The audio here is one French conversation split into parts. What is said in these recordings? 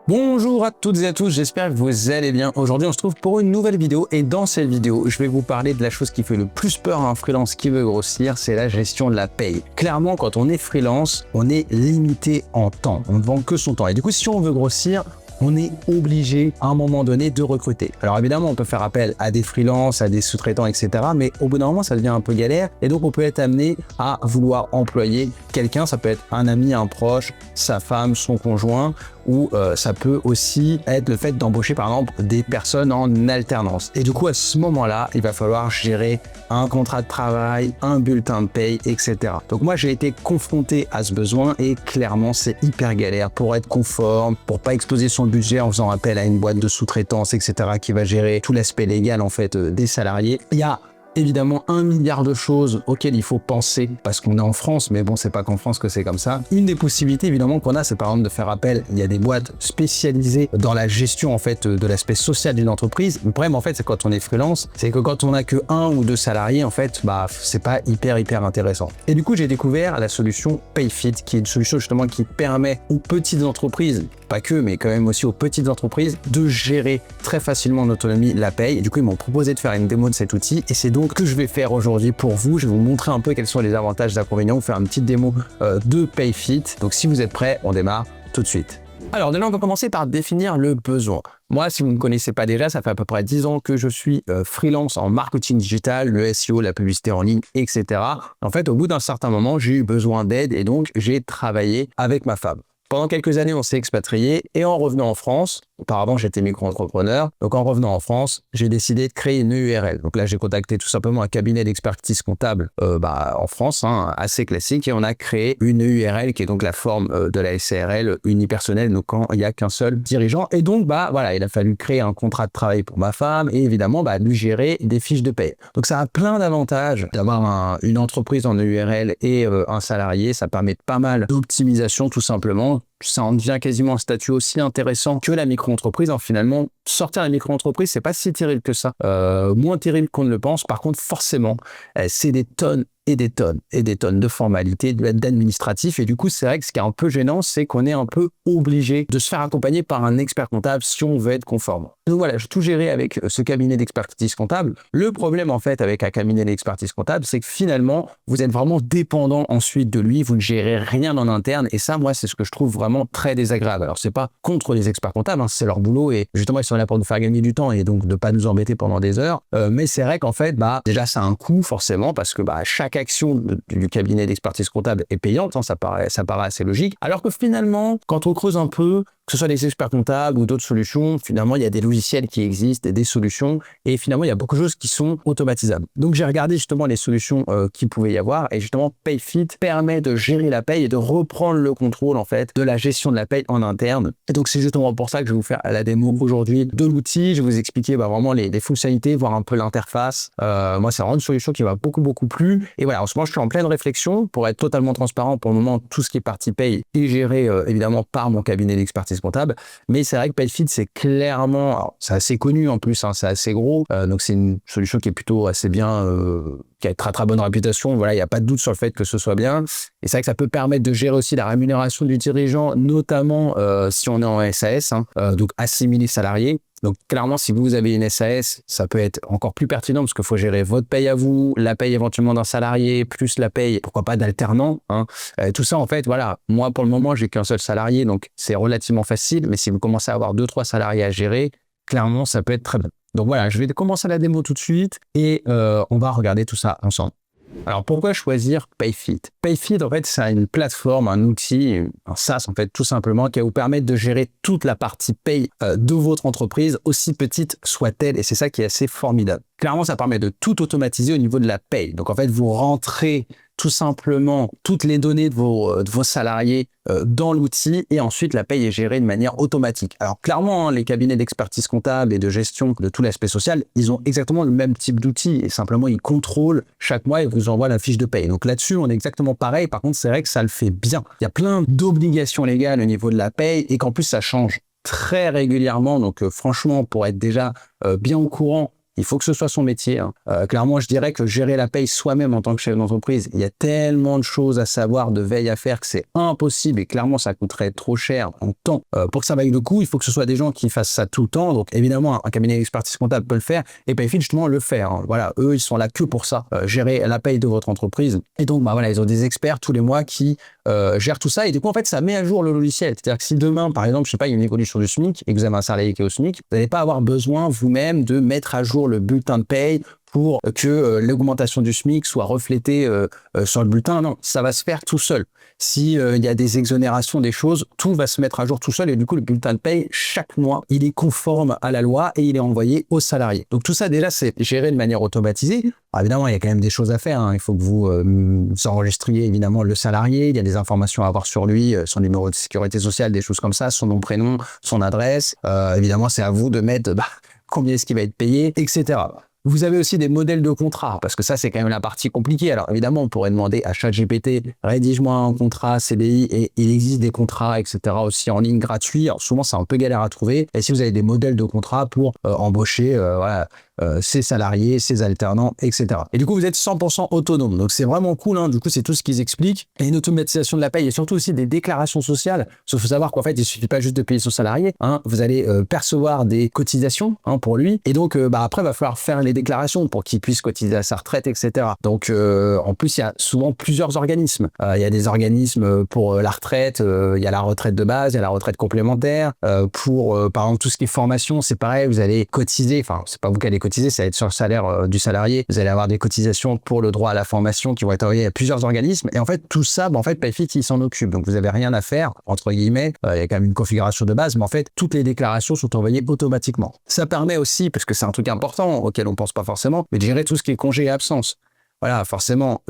Bonjour à toutes et à tous, j'espère que vous allez bien. Aujourd'hui, on se trouve pour une nouvelle vidéo et dans cette vidéo, je vais vous parler de la chose qui fait le plus peur à un freelance qui veut grossir, c'est la gestion de la paye. Clairement, quand on est freelance, on est limité en temps, on ne vend que son temps. Et du coup, si on veut grossir, on est obligé à un moment donné de recruter. Alors évidemment, on peut faire appel à des freelances, à des sous-traitants, etc. Mais au bout d'un moment, ça devient un peu galère. Et donc, on peut être amené à vouloir employer quelqu'un. Ça peut être un ami, un proche, sa femme, son conjoint. Ou ça peut aussi être le fait d'embaucher par exemple des personnes en alternance. Et du coup, à ce moment-là, il va falloir gérer un contrat de travail, un bulletin de paye, etc. Donc moi, j'ai été confronté à ce besoin et clairement, c'est hyper galère pour être conforme, pour pas exploser son budget en faisant appel à une boîte de sous-traitance, etc. qui va gérer tout l'aspect légal en fait des salariés. Il y a évidemment 1 milliard de choses auxquelles il faut penser parce qu'on est en France, mais bon, c'est pas qu'en France que c'est comme ça. Une des possibilités évidemment qu'on a, c'est par exemple de faire appel, il y a des boîtes spécialisées dans la gestion en fait de l'aspect social d'une entreprise. Le problème en fait, c'est quand on est freelance, c'est que quand on a que 1 ou 2 salariés en fait, bah c'est pas hyper intéressant. Et du coup, j'ai découvert la solution PayFit, qui est une solution justement qui permet aux petites entreprises, pas que, mais quand même aussi aux petites entreprises, de gérer très facilement en autonomie la paye. Et du coup, ils m'ont proposé de faire une démo de cet outil et c'est donc que je vais faire aujourd'hui pour vous. Je vais vous montrer un peu quels sont les avantages et inconvénients, vous faire une petite démo de PayFit. Donc si vous êtes prêts, on démarre tout de suite. Alors déjà, on va commencer par définir le besoin. Moi, si vous ne me connaissez pas déjà, ça fait à peu près 10 ans que je suis freelance en marketing digital, le SEO, la publicité en ligne, etc. En fait, au bout d'un certain moment, j'ai eu besoin d'aide et donc j'ai travaillé avec ma femme. Pendant quelques années, on s'est expatrié et en revenant en France, auparavant j'étais micro-entrepreneur, donc en revenant en France, j'ai décidé de créer une URL. Donc là, j'ai contacté tout simplement un cabinet d'expertise comptable en France, assez classique, et on a créé une URL qui est donc la forme de la SARL unipersonnelle, donc quand il n'y a qu'un seul dirigeant. Et donc, voilà, il a fallu créer un contrat de travail pour ma femme et évidemment, lui gérer des fiches de paie. Donc ça a plein d'avantages d'avoir une entreprise en URL et un salarié. Ça permet pas mal d'optimisation tout simplement. Ça en devient quasiment un statut aussi intéressant que la micro-entreprise. Finalement, sortir la micro-entreprise, c'est pas si terrible que ça. Moins terrible qu'on ne le pense. Par contre, forcément, c'est des tonnes et des tonnes et des tonnes de formalités, d'administratifs. Et du coup, c'est vrai que ce qui est un peu gênant, c'est qu'on est un peu obligé de se faire accompagner par un expert comptable si on veut être conforme. Donc voilà, j'ai tout géré avec ce cabinet d'expertise comptable. Le problème, en fait, avec un cabinet d'expertise comptable, c'est que finalement, vous êtes vraiment dépendant ensuite de lui. Vous ne gérez rien en interne. Et ça, moi, c'est ce que je trouve vraiment très désagréable. Alors, c'est pas contre les experts comptables, c'est leur boulot. Et justement, ils sont là pour nous faire gagner du temps et donc de pas nous embêter pendant des heures. Mais c'est vrai qu'en fait, déjà, ça a un coût, forcément, parce que chaque action du cabinet d'expertise comptable est payante, ça paraît assez logique. Alors que finalement, quand on creuse un peu, que ce soit des experts comptables ou d'autres solutions, finalement, il y a des logiciels qui existent, des solutions, et finalement, il y a beaucoup de choses qui sont automatisables. Donc, j'ai regardé justement les solutions qu'il pouvait y avoir, et justement, PayFit permet de gérer la paye et de reprendre le contrôle, en fait, de la gestion de la paye en interne. Et donc, c'est justement pour ça que je vais vous faire la démo aujourd'hui de l'outil. Je vais vous expliquer vraiment les fonctionnalités, voir un peu l'interface. Moi, c'est vraiment une solution qui m'a beaucoup plu. Et voilà, en ce moment, je suis en pleine réflexion. Pour être totalement transparent, pour le moment, tout ce qui est partie paye est géré évidemment par mon cabinet d'expertise comptable. Mais c'est vrai que PayFit, c'est clairement, alors, c'est assez connu en plus, c'est assez gros. Donc, c'est une solution qui est plutôt assez bien, qui a une très bonne réputation. Voilà, il n'y a pas de doute sur le fait que ce soit bien. Et c'est vrai que ça peut permettre de gérer aussi la rémunération du dirigeant, notamment si on est en SAS, donc assimiler salariés. Donc clairement, si vous avez une SAS, ça peut être encore plus pertinent parce qu'il faut gérer votre paye à vous, la paye éventuellement d'un salarié, plus la paye, pourquoi pas d'alternant. Tout ça, en fait, voilà. Moi, pour le moment, j'ai qu'un seul salarié, donc c'est relativement facile. Mais si vous commencez à avoir 2-3 salariés à gérer, clairement, ça peut être très bien. Donc voilà, je vais commencer la démo tout de suite et on va regarder tout ça ensemble. Alors, pourquoi choisir PayFit? PayFit, en fait, c'est une plateforme, un outil, un SaaS, en fait, tout simplement, qui va vous permettre de gérer toute la partie paye de votre entreprise, aussi petite soit-elle, et c'est ça qui est assez formidable. Clairement, ça permet de tout automatiser au niveau de la paye. Donc, en fait, vous rentrez tout simplement toutes les données de vos salariés dans l'outil et ensuite la paye est gérée de manière automatique. Alors clairement, les cabinets d'expertise comptable et de gestion de tout l'aspect social, ils ont exactement le même type d'outil et simplement ils contrôlent chaque mois et vous envoient la fiche de paye. Donc là-dessus, on est exactement pareil. Par contre, c'est vrai que ça le fait bien. Il y a plein d'obligations légales au niveau de la paye et qu'en plus, ça change très régulièrement. Donc franchement, pour être déjà bien au courant, Il faut que ce soit son métier. Clairement, je dirais que gérer la paye soi-même en tant que chef d'entreprise, il y a tellement de choses à savoir, de veille à faire que c'est impossible et clairement, ça coûterait trop cher en temps. Pour que ça vaille le coup, il faut que ce soit des gens qui fassent ça tout le temps. Donc évidemment, un cabinet d'expertise comptable peut le faire et Payfit justement le fait. Voilà, eux, ils sont là que pour ça, gérer la paye de votre entreprise. Et donc, voilà, ils ont des experts tous les mois qui gèrent tout ça et du coup, en fait, ça met à jour le logiciel. C'est-à-dire que si demain, par exemple, je sais pas, il y a une évolution du SMIC et que vous avez un salarié qui est au SMIC, vous n'allez pas avoir besoin vous-même de mettre à jour le bulletin de paye pour que l'augmentation du SMIC soit reflétée sur le bulletin. Non, ça va se faire tout seul. Si il y a des exonérations, des choses, tout va se mettre à jour tout seul et du coup, le bulletin de paye, chaque mois, il est conforme à la loi et il est envoyé aux salariés. Donc tout ça, déjà, c'est géré de manière automatisée. Alors, évidemment, il y a quand même des choses à faire. Il faut que vous enregistriez évidemment le salarié. Il y a des informations à avoir sur lui, son numéro de sécurité sociale, des choses comme ça, son nom, prénom, son adresse. Évidemment, c'est à vous de mettre combien est-ce qu'il va être payé, etc. Vous avez aussi des modèles de contrat, parce que ça, c'est quand même la partie compliquée. Alors, évidemment, on pourrait demander à ChatGPT, rédige-moi un contrat CDI, et il existe des contrats, etc. aussi en ligne gratuits. Alors, souvent, c'est un peu galère à trouver. Et si vous avez des modèles de contrat pour embaucher, ses salariés, ses alternants, etc. Et du coup, vous êtes 100% autonome. Donc, c'est vraiment cool. Du coup, c'est tout ce qu'ils expliquent. Et une automatisation de la paye et surtout aussi des déclarations sociales. Sauf qu'il faut savoir qu'en fait, il suffit pas juste de payer son salarié. Vous allez percevoir des cotisations pour lui. Et donc, après, il va falloir faire les déclarations pour qu'il puisse cotiser à sa retraite, etc. Donc, en plus, il y a souvent plusieurs organismes. Il y a des organismes pour la retraite. Il y a la retraite de base, il y a la retraite complémentaire. Pour, par exemple, tout ce qui est formation, c'est pareil. Vous allez cotiser. Enfin, c'est pas vous qui allez cotiser, ça va être sur le salaire du salarié. Vous allez avoir des cotisations pour le droit à la formation qui vont être envoyées à plusieurs organismes. Et en fait, tout ça, Payfit, il s'en occupe. Donc, vous n'avez rien à faire, entre guillemets. Il y a quand même une configuration de base, mais en fait, toutes les déclarations sont envoyées automatiquement. Ça permet aussi, parce que c'est un truc important auquel on pense pas forcément, mais de gérer tout ce qui est congé et absence. Voilà, forcément,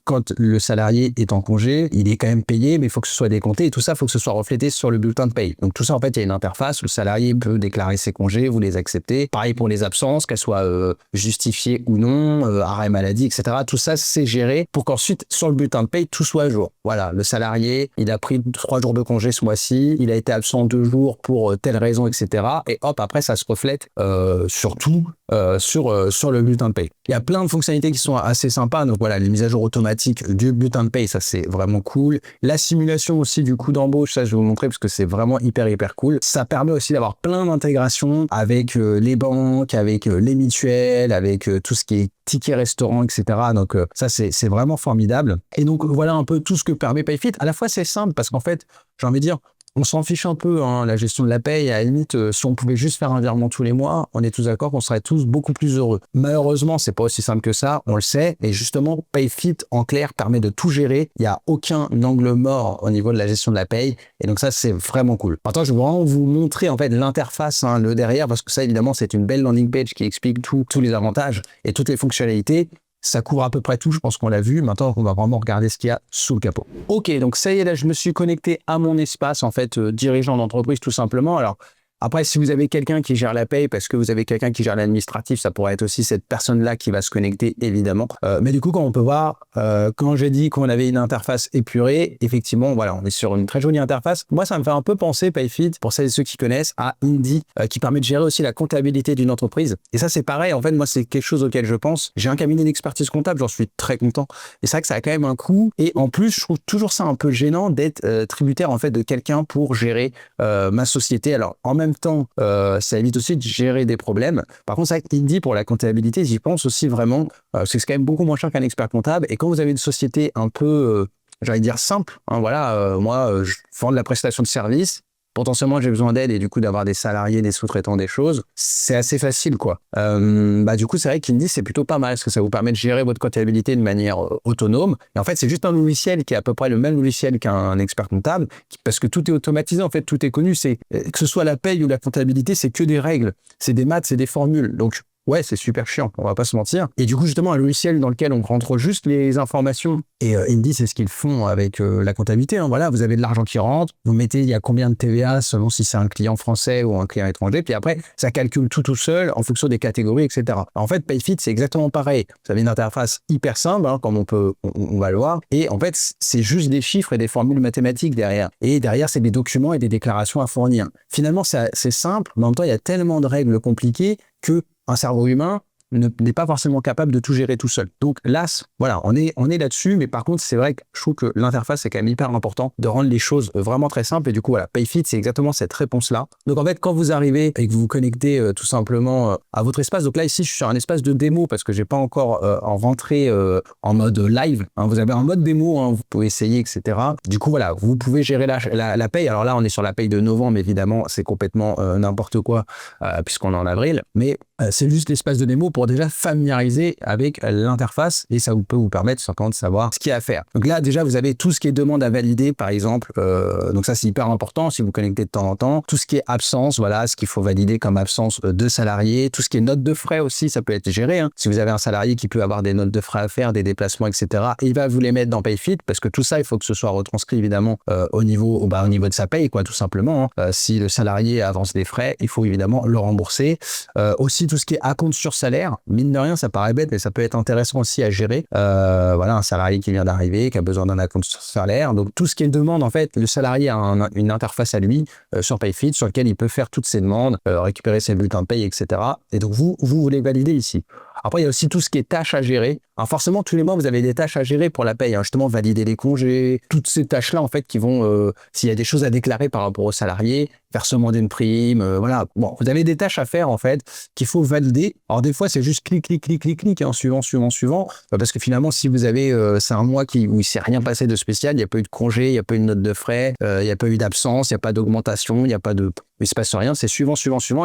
quand le salarié est en congé, il est quand même payé, mais il faut que ce soit décompté et tout ça, il faut que ce soit reflété sur le bulletin de paye. Donc tout ça, en fait, il y a une interface, le salarié peut déclarer ses congés, vous les acceptez. Pareil pour les absences, qu'elles soient justifiées ou non, arrêt maladie, etc. Tout ça, c'est géré pour qu'ensuite, sur le bulletin de paye, tout soit à jour. Voilà, le salarié, il a pris 3 jours de congé ce mois-ci, il a été absent 2 jours pour telle raison, etc. Et hop, après, ça se reflète sur tout, sur le bulletin de paye. Il y a plein de fonctionnalités qui sont assez sympa. Donc voilà, les mises à jour automatiques du bulletin de paye, ça c'est vraiment cool. La simulation aussi du coût d'embauche, ça je vais vous montrer parce que c'est vraiment hyper cool. Ça permet aussi d'avoir plein d'intégrations avec les banques, avec les mutuelles, avec tout ce qui est tickets restaurants, etc. Donc ça c'est vraiment formidable. Et donc voilà un peu tout ce que permet Payfit. À la fois c'est simple parce qu'en fait, j'ai envie de dire, on s'en fiche un peu, la gestion de la paye. À la limite, si on pouvait juste faire un virement tous les mois, on est tous d'accord qu'on serait tous beaucoup plus heureux. Malheureusement, c'est pas aussi simple que ça, on le sait. Et justement, Payfit, en clair, permet de tout gérer. Il n'y a aucun angle mort au niveau de la gestion de la paye. Et donc ça, c'est vraiment cool. Maintenant, je vais vraiment vous montrer en fait l'interface, le derrière, parce que ça, évidemment, c'est une belle landing page qui explique tous les avantages et toutes les fonctionnalités. Ça couvre à peu près tout, je pense qu'on l'a vu. Maintenant, on va vraiment regarder ce qu'il y a sous le capot. Ok, donc ça y est, là, je me suis connecté à mon espace, en fait, dirigeant d'entreprise, tout simplement. Alors, après, si vous avez quelqu'un qui gère la paye, parce que vous avez quelqu'un qui gère l'administratif, ça pourrait être aussi cette personne-là qui va se connecter, évidemment. Mais du coup, quand on peut voir, quand j'ai dit qu'on avait une interface épurée, effectivement, voilà, on est sur une très jolie interface. Moi, ça me fait un peu penser, Payfit, pour celles et ceux qui connaissent, à Indy, qui permet de gérer aussi la comptabilité d'une entreprise. Et ça, c'est pareil. En fait, moi, c'est quelque chose auquel je pense. J'ai un cabinet d'expertise comptable, j'en suis très content. Et c'est vrai que ça a quand même un coût. Et en plus, je trouve toujours ça un peu gênant d'être tributaire, en fait, de quelqu'un pour gérer ma société. Alors, en même temps, ça évite aussi de gérer des problèmes. Par contre, c'est vrai qu'Indy, pour la comptabilité, j'y pense aussi vraiment, parce que c'est quand même beaucoup moins cher qu'un expert comptable. Et quand vous avez une société un peu, j'allais dire simple, moi, je vends de la prestation de service. Potentiellement, j'ai besoin d'aide et du coup d'avoir des salariés, des sous-traitants, des choses, c'est assez facile, quoi. Du coup, c'est vrai qu'Indy, c'est plutôt pas mal parce que ça vous permet de gérer votre comptabilité de manière autonome. Et en fait, c'est juste un logiciel qui est à peu près le même logiciel qu'un expert comptable parce que tout est automatisé, en fait, tout est connu. C'est que ce soit la paye ou la comptabilité, c'est que des règles, c'est des maths, c'est des formules. Donc, ouais, c'est super chiant, on va pas se mentir. Et du coup, justement, un logiciel dans lequel on rentre juste les informations. Et Indy, c'est ce qu'ils font avec la comptabilité. Voilà, vous avez de l'argent qui rentre, vous mettez il y a combien de TVA selon si c'est un client français ou un client étranger. Puis après, ça calcule tout seul en fonction des catégories, etc. En fait, Payfit, c'est exactement pareil. Vous avez une interface hyper simple, comme on va le voir. Et en fait, c'est juste des chiffres et des formules mathématiques derrière. Et derrière, c'est des documents et des déclarations à fournir. Finalement, c'est simple, mais en même temps, il y a tellement de règles compliquées que un cerveau humain, n'est pas forcément capable de tout gérer tout seul. Donc là, voilà, on est là-dessus, mais par contre, c'est vrai que je trouve que l'interface est quand même hyper important de rendre les choses vraiment très simples. Et du coup, voilà, PayFit, c'est exactement cette réponse-là. Donc en fait, quand vous arrivez et que vous vous connectez tout simplement à votre espace, donc là ici, je suis sur un espace de démo parce que j'ai pas encore en rentré en mode live. Hein. Vous avez un mode démo, hein, vous pouvez essayer, etc. Du coup, voilà, vous pouvez gérer la paye. Alors là, on est sur la paye de novembre, évidemment, c'est complètement n'importe quoi puisqu'on est en avril. Mais c'est juste l'espace de démo pour déjà familiariser avec l'interface et ça peut vous permettre simplement de savoir ce qu'il y a à faire. Donc là, déjà, vous avez tout ce qui est demande à valider, par exemple. Donc ça, c'est hyper important si vous connectez de temps en temps. Tout ce qui est absence, voilà, ce qu'il faut valider comme absence de salariés. Tout ce qui est notes de frais aussi, ça peut être géré. Hein. Si vous avez un salarié qui peut avoir des notes de frais à faire, des déplacements, etc., il va vous les mettre dans PayFit parce que tout ça, il faut que ce soit retranscrit évidemment au niveau de sa paye, quoi, tout simplement. Hein. Si le salarié avance des frais, il faut évidemment le rembourser. Aussi, tout ce qui est acompte sur salaire, mine de rien, ça paraît bête, mais ça peut être intéressant aussi à gérer. Voilà, un salarié qui vient d'arriver, qui a besoin d'un acompte sur salaire. Donc, tout ce qui est demande, en fait, le salarié a une interface à lui sur PayFit sur lequel il peut faire toutes ses demandes, récupérer ses bulletins de paye, etc. Et donc, vous les validez ici. Après, il y a aussi tout ce qui est tâches à gérer. Alors forcément, tous les mois, vous avez des tâches à gérer pour la paye. Hein. Justement, valider les congés, toutes ces tâches-là, en fait, qui vont, s'il y a des choses à déclarer par rapport aux salariés, versement d'une prime, voilà. Bon, vous avez des tâches à faire, en fait, qu'il faut valider. Alors des fois, c'est juste clic, hein, suivant. Parce que finalement, si vous avez, c'est un mois où il ne s'est rien passé de spécial, il n'y a pas eu de congé, il n'y a pas eu de note de frais, il n'y a pas eu d'absence, il n'y a pas d'augmentation, il n'y a pas de... Il ne se passe rien, c'est suivant,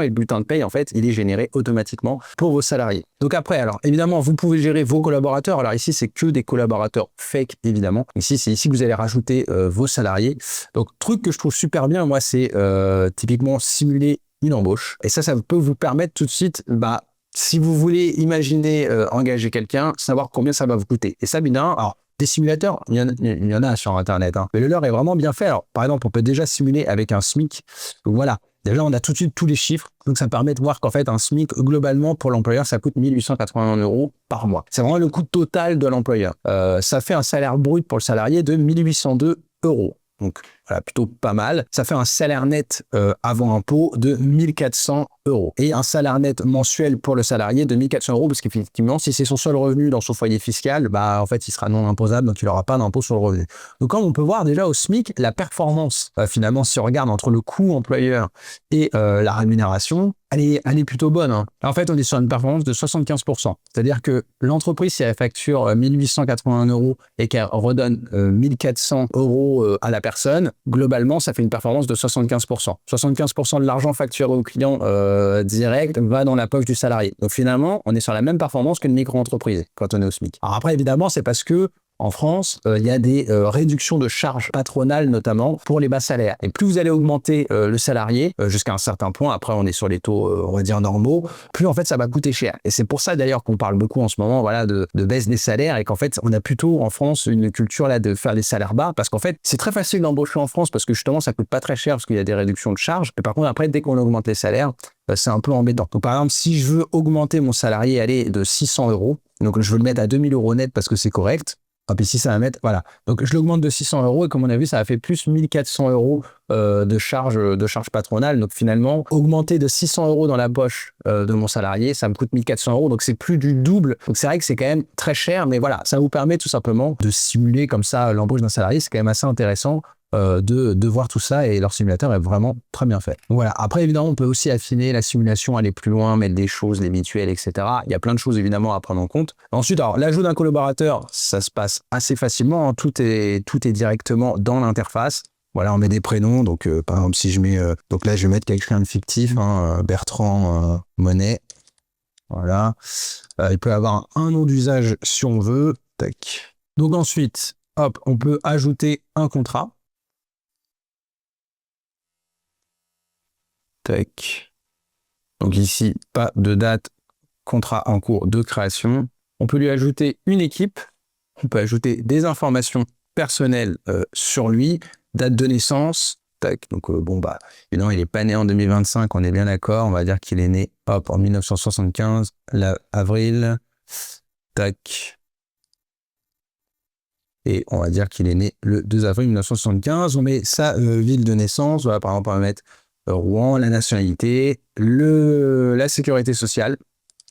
et le bulletin de paye, en fait, il est généré automatiquement pour vos salariés. Donc après, alors, évidemment, vous pouvez gérer vos collaborateurs. Alors ici, c'est que des collaborateurs fake, évidemment. Ici, c'est ici que vous allez rajouter vos salariés. Donc, truc que je trouve super bien, moi, c'est typiquement simuler une embauche. Et ça peut vous permettre tout de suite, si vous voulez imaginer engager quelqu'un, savoir combien ça va vous coûter. Et ça, bien, alors, des simulateurs, il y en a sur Internet, hein. Mais le leur est vraiment bien fait. Alors, par exemple, on peut déjà simuler avec un SMIC. Donc voilà, déjà, on a tout de suite tous les chiffres. Donc, ça permet de voir qu'en fait, un SMIC, globalement, pour l'employeur, ça coûte 1 881 € par mois. C'est vraiment le coût total de l'employeur. Ça fait un salaire brut pour le salarié de 1 802 €. Donc, voilà, plutôt pas mal. Ça fait un salaire net avant impôt de 1 400 €. Et un salaire net mensuel pour le salarié de 1 400 €, parce qu'effectivement, si c'est son seul revenu dans son foyer fiscal, en fait, il sera non imposable, donc il n'aura pas d'impôt sur le revenu. Donc, comme on peut voir déjà au SMIC, la performance, finalement, si on regarde entre le coût employeur et la rémunération, elle est plutôt bonne. Hein. En fait, on est sur une performance de 75%. C'est-à-dire que l'entreprise, si elle facture 1 881 € et qu'elle redonne 1 400 € à la personne, globalement, ça fait une performance de 75%. 75% de l'argent facturé au client direct va dans la poche du salarié. Donc finalement, on est sur la même performance qu'une micro-entreprise quand on est au SMIC. Alors après, évidemment, c'est parce que en France, il y a des réductions de charges patronales, notamment pour les bas salaires. Et plus vous allez augmenter le salarié, jusqu'à un certain point, après on est sur les taux, on va dire, normaux, plus en fait ça va coûter cher. Et c'est pour ça d'ailleurs qu'on parle beaucoup en ce moment de baisse des salaires et qu'en fait on a plutôt en France une culture là de faire des salaires bas parce qu'en fait c'est très facile d'embaucher en France parce que justement ça coûte pas très cher parce qu'il y a des réductions de charges. Et par contre après, dès qu'on augmente les salaires, c'est un peu embêtant. Donc par exemple, si je veux augmenter mon salarié de 600 €, donc je veux le mettre à 2 000 € net parce que c'est correct. Hop, ici, ça va mettre, voilà. Donc, je l'augmente de 600 € et comme on a vu, ça a fait plus 1 400 € de charge patronale. Donc, finalement, augmenter de 600 € dans la poche de mon salarié, ça me coûte 1 400 €. Donc, c'est plus du double. Donc, c'est vrai que c'est quand même très cher. Mais voilà, ça vous permet tout simplement de simuler comme ça l'embauche d'un salarié. C'est quand même assez intéressant de voir tout ça et leur simulateur est vraiment très bien fait. Donc voilà. Après, évidemment, on peut aussi affiner la simulation, aller plus loin, mettre des choses, les mutuelles, etc. Il y a plein de choses évidemment à prendre en compte. Ensuite, alors l'ajout d'un collaborateur, ça se passe assez facilement. Hein. Tout est directement dans l'interface. Voilà, on met des prénoms. Donc, par exemple, si je mets, donc là, je vais mettre quelqu'un de fictif, hein, Bertrand Monet. Voilà. Il peut avoir un nom d'usage si on veut. Tac. Donc ensuite, hop, on peut ajouter un contrat. Tac. Donc ici, pas de date, contrat en cours de création. On peut lui ajouter une équipe. On peut ajouter des informations personnelles sur lui, date de naissance. Tac. Donc évidemment, il n'est pas né en 2025, on est bien d'accord. On va dire qu'il est né en 1975, avril. Tac. Et on va dire qu'il est né le 2 avril 1975. On met sa ville de naissance. Voilà, par exemple, on va mettre Rouen, la nationalité, la sécurité sociale.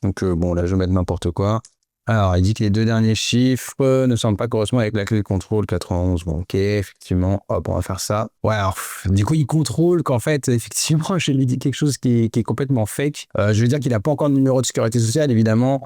Donc bon, là, je vais mettre n'importe quoi. Alors, il dit que les 2 derniers chiffres ne semblent pas correspondre avec la clé de contrôle 91. Bon, ok, effectivement, hop, on va faire ça. Ouais, alors, du coup, il contrôle qu'en fait, effectivement, je lui dis quelque chose qui est complètement fake. Je veux dire qu'il n'a pas encore de numéro de sécurité sociale, évidemment.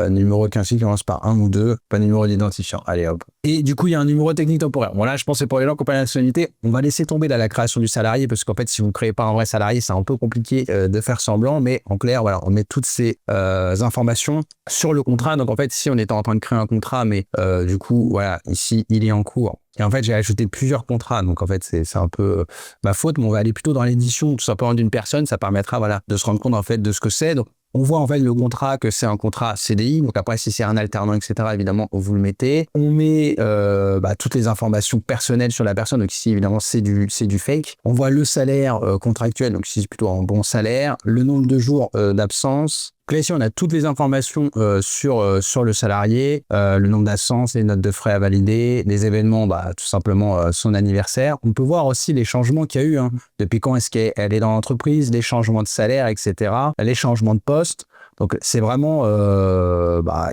Numéro qui commence par 1 ou 2, pas de numéro d'identifiant. Allez, hop. Et du coup, il y a un numéro technique temporaire. Bon, là, je pense que c'est pour les gens qui n'ont pas la nationalité. On va laisser tomber là, la création du salarié, parce qu'en fait, si vous ne créez pas un vrai salarié, c'est un peu compliqué de faire semblant. Mais en clair, voilà, on met toutes ces informations sur le contrat. Donc en fait, ici, on était en train de créer un contrat, mais du coup, voilà, ici, il est en cours. Et en fait, j'ai ajouté plusieurs contrats. Donc en fait, c'est un peu ma faute, mais on va aller plutôt dans l'édition tout simplement d'une personne. Ça permettra, voilà, de se rendre compte en fait de ce que c'est. Donc on voit en fait le contrat que c'est un contrat CDI. Donc après, si c'est un alternant, etc., évidemment, vous le mettez. On met toutes les informations personnelles sur la personne. Donc ici, évidemment, c'est du fake. On voit le salaire contractuel. Donc ici, c'est plutôt un bon salaire. Le nombre de jours d'absence. Donc là, ici, on a toutes les informations sur le salarié, le nombre d'absences, les notes de frais à valider, les événements, tout simplement son anniversaire. On peut voir aussi les changements qu'il y a eu, depuis quand est-ce qu'elle est dans l'entreprise, les changements de salaire, etc., les changements de poste. Donc, c'est vraiment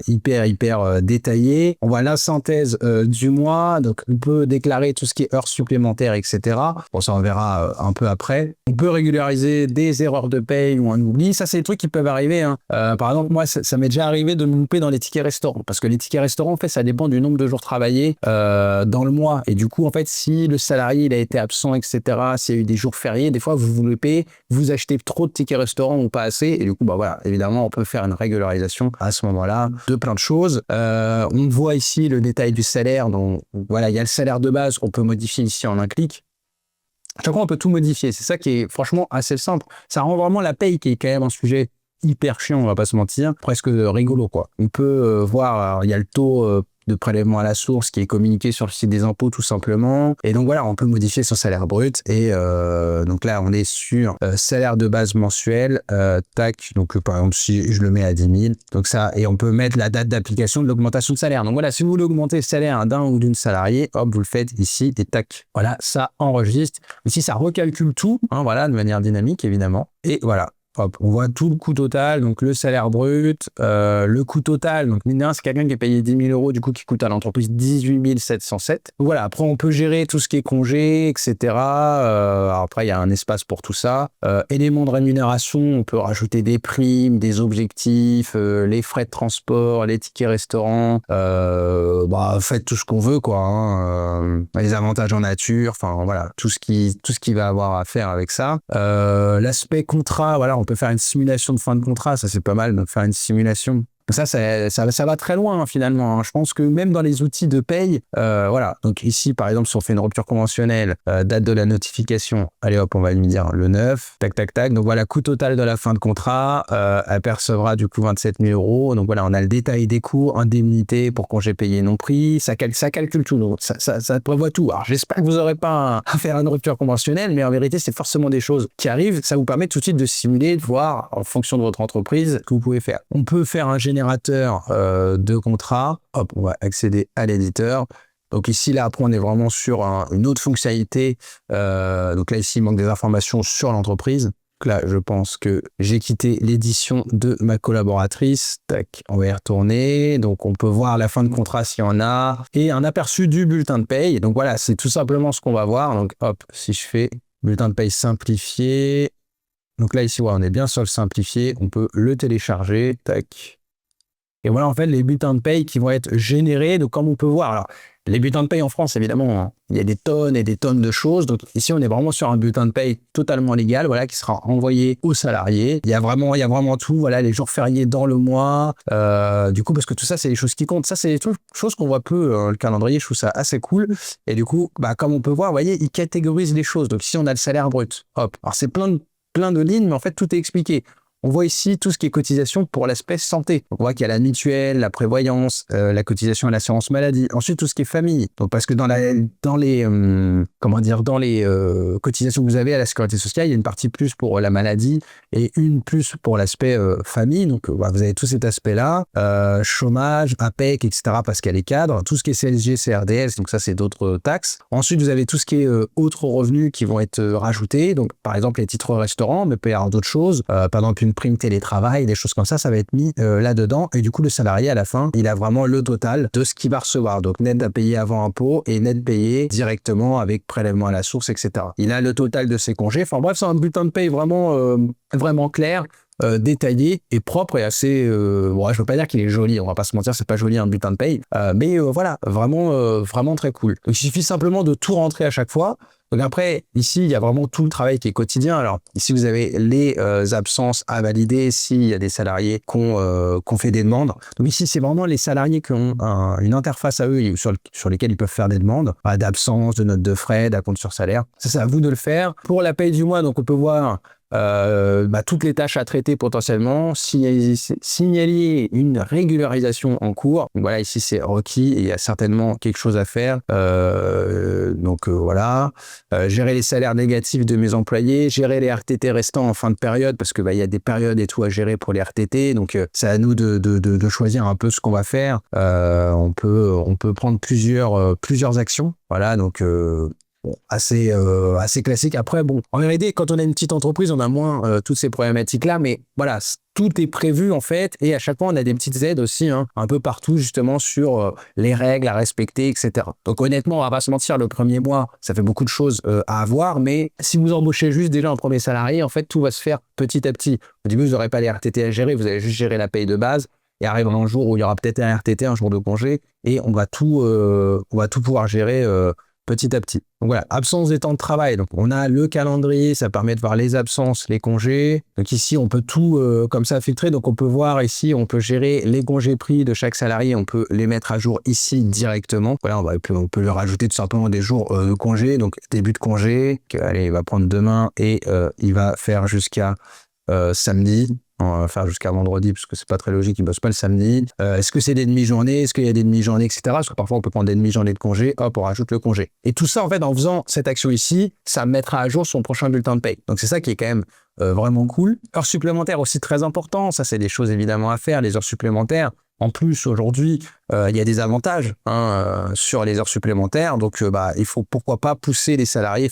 hyper détaillé. On voit la synthèse du mois. Donc, on peut déclarer tout ce qui est heures supplémentaires, etc. Bon, ça, on verra un peu après. On peut régulariser des erreurs de paye ou un oubli. Ça, c'est des trucs qui peuvent arriver. Par exemple, moi, ça m'est déjà arrivé de me louper dans les tickets restaurants. Parce que les tickets restaurants, en fait, ça dépend du nombre de jours travaillés dans le mois. Et du coup, en fait, si le salarié il a été absent, etc., s'il y a eu des jours fériés, des fois, vous vous loupez, vous achetez trop de tickets restaurants ou pas assez. Et du coup, voilà, évidemment, on peut faire une régularisation à ce moment-là de plein de choses. On voit ici le détail du salaire. Donc, voilà, il y a le salaire de base qu'on peut modifier ici en un clic. Chaque fois, on peut tout modifier. C'est ça qui est franchement assez simple. Ça rend vraiment la paye qui est quand même un sujet hyper chiant, on va pas se mentir, presque rigolo, quoi. On peut voir, il y a le taux de prélèvement à la source qui est communiqué sur le site des impôts tout simplement. Et donc voilà, on peut modifier son salaire brut. Et donc là, on est sur salaire de base mensuel. Tac, donc par exemple, si je le mets à 10 000, donc ça, et on peut mettre la date d'application de l'augmentation de salaire. Donc voilà, si vous voulez augmenter le salaire d'un ou d'une salariée, hop, vous le faites ici et tac. Voilà, ça enregistre. Ici, ça recalcule tout, voilà, de manière dynamique évidemment. Et voilà. Hop, on voit tout le coût total, donc le salaire brut, le coût total. Donc, mine de rien, c'est quelqu'un qui est payé 10 000 €, du coup, qui coûte à l'entreprise 18 707. Donc, voilà, après, on peut gérer tout ce qui est congé, etc. Après, il y a un espace pour tout ça. Éléments de rémunération, on peut rajouter des primes, des objectifs, les frais de transport, les tickets restaurants. Faites tout ce qu'on veut, quoi. Les avantages en nature, enfin, voilà, tout ce qui va avoir à faire avec ça. L'aspect contrat, voilà, on peut faire une simulation de fin de contrat, ça c'est pas mal, donc faire une simulation. Ça va très loin finalement. Je pense que même dans les outils de paye, voilà. Donc ici, par exemple, si on fait une rupture conventionnelle, date de la notification, allez hop, on va lui dire le 9, tac, tac, tac. Donc voilà, coût total de la fin de contrat, elle percevra du coup 27 000 €. Donc voilà, on a le détail des coûts, indemnité pour congé payé non pris, ça calcule tout. Donc ça prévoit tout. Alors j'espère que vous n'aurez pas à faire une rupture conventionnelle, mais en vérité, c'est forcément des choses qui arrivent. Ça vous permet tout de suite de simuler, de voir en fonction de votre entreprise ce que vous pouvez faire. On peut faire un générateur de contrat. Hop, on va accéder à l'éditeur. Donc ici, là, après, on est vraiment sur une autre fonctionnalité. Donc là, ici, il manque des informations sur l'entreprise. Donc là, je pense que j'ai quitté l'édition de ma collaboratrice. Tac, on va y retourner. Donc, on peut voir la fin de contrat s'il y en a. Et un aperçu du bulletin de paye. Donc voilà, c'est tout simplement ce qu'on va voir. Donc hop, si je fais bulletin de paye simplifié. Donc là, ici, ouais, on est bien sur le simplifié. On peut le télécharger. Tac. Et voilà, en fait, les bulletins de paye qui vont être générés. Donc, comme on peut voir, alors, les bulletins de paye en France, évidemment, il y a des tonnes et des tonnes de choses. Donc, ici, on est vraiment sur un bulletin de paye totalement légal, voilà, qui sera envoyé aux salariés. Il y a vraiment tout, voilà, les jours fériés dans le mois. Du coup, parce que tout ça, c'est les choses qui comptent. Ça, c'est des choses qu'on voit peu, le calendrier. Je trouve ça assez cool. Et du coup, comme on peut voir, vous voyez, il catégorise les choses. Donc, ici, on a le salaire brut. Hop. Alors, c'est plein de lignes, mais en fait, tout est expliqué. On voit ici tout ce qui est cotisation pour l'aspect santé. Donc, on voit qu'il y a la mutuelle, la prévoyance, la cotisation à l'assurance maladie. Ensuite, tout ce qui est famille. Donc, parce que dans les cotisations que vous avez à la sécurité sociale, il y a une partie plus pour la maladie et une plus pour l'aspect famille. Donc, vous avez tout cet aspect-là. Chômage, APEC, etc. parce qu'elle est cadre. Tout ce qui est CSG, CRDS. Donc, ça, c'est d'autres taxes. Ensuite, vous avez tout ce qui est autres revenus qui vont être rajoutés. Donc, par exemple, les titres restaurants, mais il peut y avoir d'autres choses. Par exemple, une prime télétravail, des choses comme ça va être mis là-dedans. Et du coup, le salarié, à la fin, il a vraiment le total de ce qu'il va recevoir. Donc, net à payer avant impôt et net payé directement avec prélèvement à la source, etc. Il a le total de ses congés. Enfin bref, c'est un bulletin de paye vraiment clair, détaillé et propre et assez... bon, je veux pas dire qu'il est joli, on va pas se mentir, c'est pas joli un bulletin de paye. Mais voilà, vraiment très cool. Donc, il suffit simplement de tout rentrer à chaque fois. Donc après, ici, il y a vraiment tout le travail qui est quotidien. Alors ici, vous avez les absences à valider s'il y a des salariés qui ont fait des demandes. Donc ici, c'est vraiment les salariés qui ont une interface à eux sur lesquels ils peuvent faire des demandes d'absence, de notes de frais, d'acompte sur salaire. Ça, c'est à vous de le faire. Pour la paye du mois, donc on peut voir toutes les tâches à traiter potentiellement, signaler une régularisation en cours. Donc voilà, ici c'est requis et il y a certainement quelque chose à faire. Voilà, gérer les salaires négatifs de mes employés, gérer les RTT restants en fin de période parce que il y a des périodes et tout à gérer pour les RTT. Donc c'est à nous de choisir un peu ce qu'on va faire. On peut prendre plusieurs actions. Voilà, donc bon, assez classique. Après, bon, en vérité, quand on a une petite entreprise, on a moins toutes ces problématiques-là, mais voilà, tout est prévu en fait, et à chaque fois, on a des petites aides aussi, un peu partout justement sur les règles à respecter, etc. Donc honnêtement, on va pas se mentir, le premier mois, ça fait beaucoup de choses à avoir, mais si vous embauchez juste déjà un premier salarié, en fait, tout va se faire petit à petit. Au début, vous n'aurez pas les RTT à gérer, vous allez juste gérer la paye de base. Et arrive un jour où il y aura peut-être un RTT, un jour de congé, et on va tout pouvoir gérer petit à petit. Donc voilà, absence des temps de travail. Donc on a le calendrier, ça permet de voir les absences, les congés. Donc ici, on peut tout comme ça filtrer. Donc on peut voir ici, on peut gérer les congés pris de chaque salarié. On peut les mettre à jour ici directement. Voilà, on peut leur rajouter tout simplement des jours de congé. Donc début de congé, allez, il va prendre demain et il va faire jusqu'à samedi. On va faire jusqu'à vendredi parce que c'est pas très logique, ils bossent pas le samedi. Est-ce que c'est des demi-journées? Est-ce qu'il y a des demi-journées, etc. Parce que parfois on peut prendre des demi-journées de congé, hop, on rajoute le congé. Et tout ça, en fait, en faisant cette action ici, ça mettra à jour son prochain bulletin de paye. Donc c'est ça qui est quand même vraiment cool. Heures supplémentaires aussi très important. Ça, c'est des choses évidemment à faire, les heures supplémentaires. En plus, aujourd'hui, il y a des avantages sur les heures supplémentaires. Donc, il faut pourquoi pas pousser les salariés,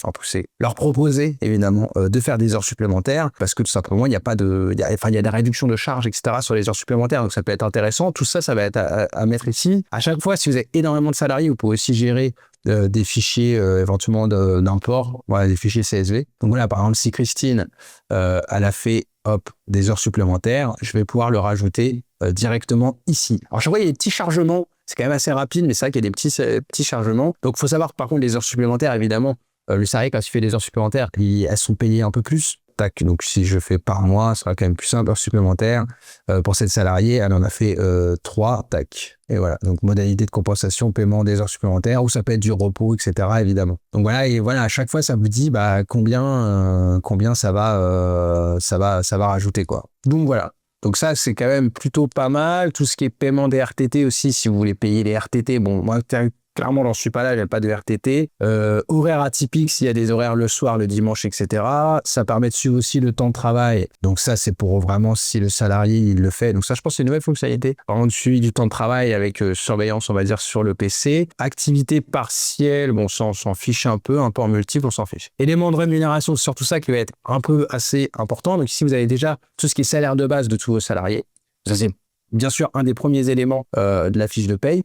leur proposer évidemment de faire des heures supplémentaires parce que tout simplement, il y a des réductions de charges, etc. sur les heures supplémentaires. Donc, ça peut être intéressant. Tout ça, ça va être à mettre ici. À chaque fois, si vous avez énormément de salariés, vous pouvez aussi gérer des fichiers éventuellement d'import, voilà, des fichiers CSV. Donc voilà, par exemple, si Christine, elle a fait des heures supplémentaires, je vais pouvoir le rajouter directement ici. Alors, je vois, il y a des petits chargements. C'est quand même assez rapide, mais c'est vrai qu'il y a des petits chargements. Donc, il faut savoir, par contre, les heures supplémentaires, évidemment, le salarié, quand il fait des heures supplémentaires, elles sont payées un peu plus. Tac, donc si je fais par mois, ce sera quand même plus simple, heures supplémentaires. Pour cette salariée, elle en a fait 3, tac. Et voilà, donc modalité de compensation, paiement des heures supplémentaires, ou ça peut être du repos, etc. évidemment. Donc voilà, et voilà, à chaque fois, ça vous dit combien ça va rajouter, quoi. Donc voilà. Donc ça, c'est quand même plutôt pas mal. Tout ce qui est paiement des RTT aussi, si vous voulez payer les RTT, bon, moi, clairement, j'en suis pas là, il n'y a pas de RTT. Horaire atypique, s'il y a des horaires le soir, le dimanche, etc. Ça permet de suivre aussi le temps de travail. Donc ça, c'est pour vraiment si le salarié, il le fait. Donc ça, je pense que c'est une nouvelle fonctionnalité. Par contre, suivi du temps de travail avec surveillance, on va dire, sur le PC. Activité partielle, bon, ça, on s'en fiche un peu en multiple, on s'en fiche. Éléments de rémunération, c'est surtout ça qui va être un peu assez important. Donc ici, vous avez déjà tout ce qui est salaire de base de tous vos salariés. Ça, c'est bien sûr un des premiers éléments de la fiche de paye.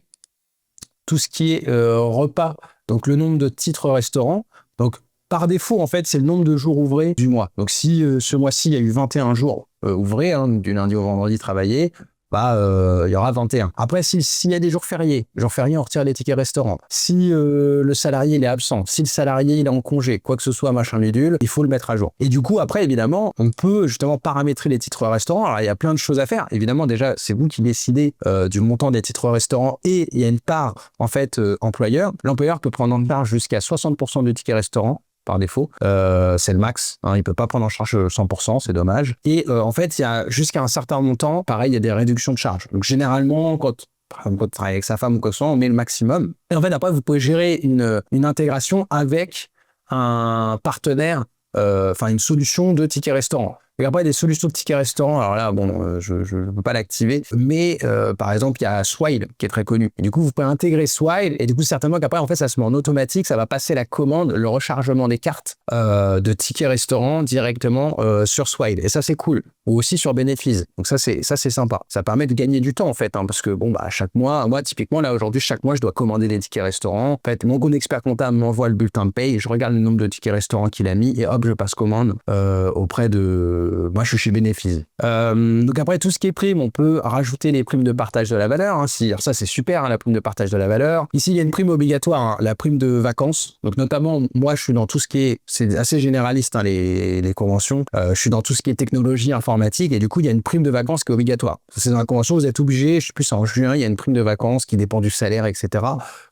Tout ce qui est repas, donc le nombre de titres restaurants. Donc, par défaut, en fait, c'est le nombre de jours ouvrés du mois. Donc, si ce mois-ci, il y a eu 21 jours ouvrés, du lundi au vendredi travaillés, il y aura 21. Après, s'il y a des jours fériés, on retire les tickets restaurants. Si le salarié il est absent, si le salarié il est en congé, quoi que ce soit, machin bidule, il faut le mettre à jour. Et du coup, après, évidemment, on peut justement paramétrer les titres restaurants. Alors, il y a plein de choses à faire. Évidemment, déjà, c'est vous qui décidez du montant des titres restaurants et il y a une part, en fait, employeur. L'employeur peut prendre en charge jusqu'à 60% du ticket restaurant. Par défaut, c'est le max, il ne peut pas prendre en charge 100%, c'est dommage. Et en fait, il y a jusqu'à un certain montant, pareil, il y a des réductions de charges. Donc généralement, quand on travaille avec sa femme ou quoi que ce soit, on met le maximum. Et en fait, après, vous pouvez gérer une intégration avec un partenaire, une solution de ticket restaurant. Et après, des solutions de tickets restaurants, alors là, bon, je ne peux pas l'activer, mais par exemple, il y a Swile qui est très connu. Et du coup, vous pouvez intégrer Swile, et du coup, certainement qu'après, en fait, ça se met en automatique, ça va passer la commande, le rechargement des cartes de tickets restaurants directement sur Swile. Et ça, c'est cool. Ou aussi sur Benefis. Donc ça, c'est sympa. Ça permet de gagner du temps, en fait, hein, parce que bon, bah, chaque mois, moi, typiquement, là, aujourd'hui, chaque mois, je dois commander des tickets restaurants. En fait, mon expert comptable m'envoie le bulletin de paye, je regarde le nombre de tickets restaurants qu'il a mis, et hop, je passe commande auprès de... Moi, je suis chez Benefis. Donc après, tout ce qui est prime, on peut rajouter les primes de partage de la valeur. Hein, alors ça, c'est super, hein, la prime de partage de la valeur. Ici, il y a une prime obligatoire, hein, la prime de vacances. Donc notamment, moi, je suis dans tout ce qui est... C'est assez généraliste, hein, les conventions. Je suis dans tout ce qui est technologie, informatique, et du coup, il y a une prime de vacances qui est obligatoire. C'est dans la convention, vous êtes obligé, je sais plus, en juin, il y a une prime de vacances qui dépend du salaire, etc.